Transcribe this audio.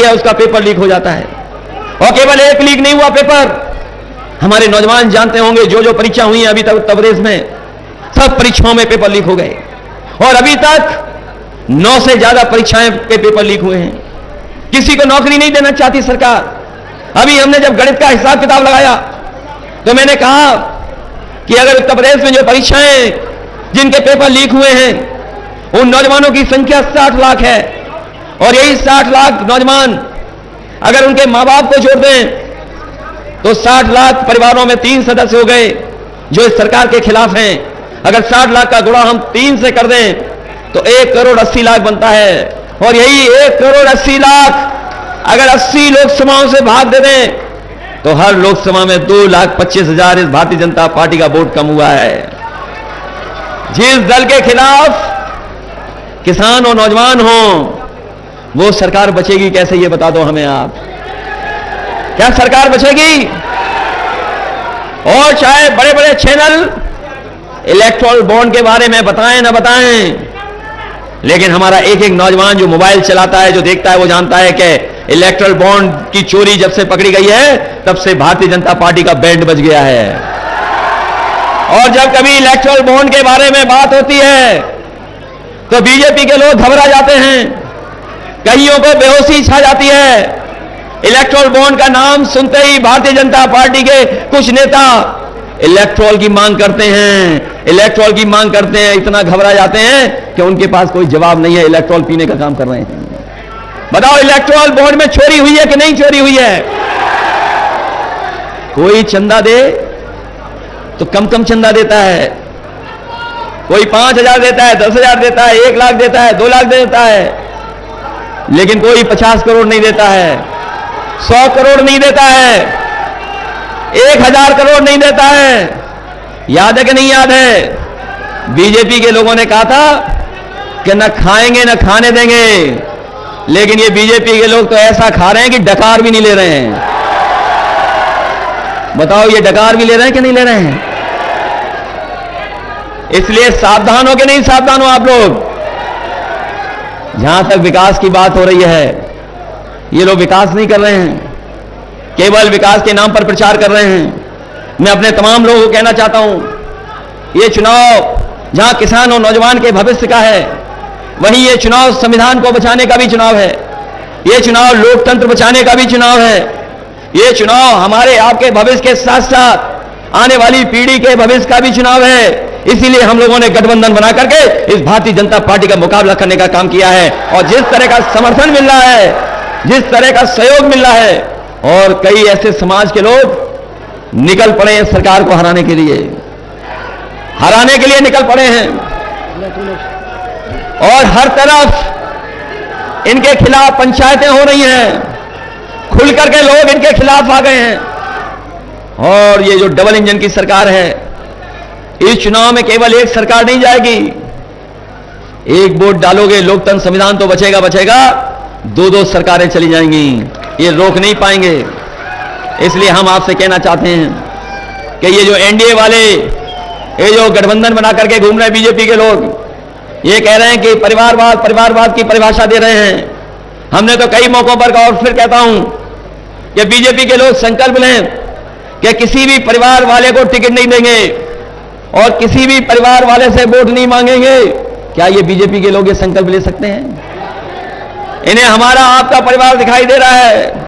है उसका paper leak हो जाता है। और केवल एक लीक नहीं हुआ पेपर, हमारे नौजवान जानते होंगे जो परीक्षा हुई है अभी तक उत्तर प्रदेश में, सब परीक्षाओं में पेपर लीक हो गए और अभी तक 9 से ज्यादा परीक्षाएं के पेपर लीक हुए हैं। किसी को नौकरी नहीं देना चाहती सरकार। अभी हमने जब गणित का हिसाब किताब लगाया तो मैंने कहा कि अगर उत्तर प्रदेश में जो परीक्षाएं जिनके पेपर लीक हुए हैं उन नौजवानों की संख्या 60 लाख है और यही 60 लाख नौजवान अगर उनके मां बाप को जोड़ दें तो 60 लाख परिवारों में 3 सदस्य हो गए जो इस सरकार के खिलाफ हैं। अगर 60 लाख का गुणा हम 3 से कर दें तो 1 करोड़ 80 लाख बनता है और यही 1 करोड़ 80 लाख अगर 80 लोकसभाओं से भाग दे दें तो हर लोकसभा में 2,25,000 इस भारतीय जनता पार्टी का वोट कम हुआ है। जिस दल के खिलाफ किसान और नौजवान हो वो सरकार बचेगी कैसे, ये बता दो हमें आप। क्या सरकार बचेगी? और चाहे बड़े बड़े चैनल इलेक्टोरल बॉन्ड के बारे में बताएं ना बताएं, लेकिन हमारा एक एक नौजवान जो मोबाइल चलाता है, जो देखता है, वो जानता है कि इलेक्टोरल बॉन्ड की चोरी जब से पकड़ी गई है तब से भारतीय जनता पार्टी का बैंड बज गया है। और जब कभी इलेक्टोरल बॉन्ड के बारे में बात होती है तो बीजेपी के लोग घबरा जाते हैं, कईयों को बेहोशी छा जाती है। इलेक्टोरल बॉन्ड का नाम सुनते ही भारतीय जनता पार्टी के कुछ नेता इलेक्टोरल की मांग करते हैं, इलेक्टोरल की मांग करते हैं, इतना घबरा जाते हैं कि उनके पास कोई जवाब नहीं है, इलेक्टोरल पीने का काम कर रहे हैं। बताओ इलेक्टोरल बॉन्ड में चोरी हुई है कि नहीं चोरी हुई है? कोई चंदा दे तो कम कम चंदा देता है, कोई 5,000 देता है, 10,000 देता है, 1 लाख देता है, 2 लाख देता है, लेकिन कोई 50 करोड़ नहीं देता है, 100 करोड़ नहीं देता है, 1,000 करोड़ नहीं देता है। याद है कि नहीं याद है? बीजेपी के लोगों ने कहा था कि न खाएंगे न खाने देंगे, लेकिन ये बीजेपी के लोग तो ऐसा खा रहे हैं कि डकार भी नहीं ले रहे हैं। बताओ ये डकार भी ले रहे हैं कि नहीं ले रहे हैं? इसलिए सावधान हो कि नहीं सावधान हो आप लोग? जहां तक विकास की बात हो रही है, ये लोग विकास नहीं कर रहे हैं, केवल विकास के नाम पर प्रचार कर रहे हैं। मैं अपने तमाम लोगों को कहना चाहता हूं, ये चुनाव जहां किसान और नौजवान के भविष्य का है, वहीं ये चुनाव संविधान को बचाने का भी चुनाव है, ये चुनाव लोकतंत्र बचाने का भी चुनाव है, ये चुनाव हमारे आपके भविष्य के साथ साथ आने वाली पीढ़ी के भविष्य का भी चुनाव है। इसीलिए हम लोगों ने गठबंधन बना करके इस भारतीय जनता पार्टी का मुकाबला करने का काम किया है और जिस तरह का समर्थन मिल रहा है, जिस तरह का सहयोग मिल रहा है, और कई ऐसे समाज के लोग निकल पड़े हैं सरकार को हराने के लिए निकल पड़े हैं और हर तरफ इनके खिलाफ पंचायतें हो रही हैं, खुल करके लोग इनके खिलाफ आ गए हैं। और ये जो डबल इंजन की सरकार है, इस चुनाव में केवल एक सरकार नहीं जाएगी, एक वोट डालोगे लोकतंत्र संविधान तो बचेगा, 2-2 सरकारें चली जाएंगी, ये रोक नहीं पाएंगे। इसलिए हम आपसे कहना चाहते हैं कि ये जो एनडीए वाले, ये जो गठबंधन बना करके घूम रहे हैं बीजेपी के लोग, ये कह रहे हैं कि परिवारवाद की परिभाषा दे रहे हैं। हमने तो कई मौकों पर कहा और फिर कहता हूं कि बीजेपी के लोग संकल्प लें कि किसी भी परिवार वाले को टिकट नहीं देंगे और किसी भी परिवार वाले से वोट नहीं मांगेंगे। क्या ये बीजेपी के लोग ये संकल्प ले सकते हैं? इन्हें हमारा आपका परिवार दिखाई दे रहा है।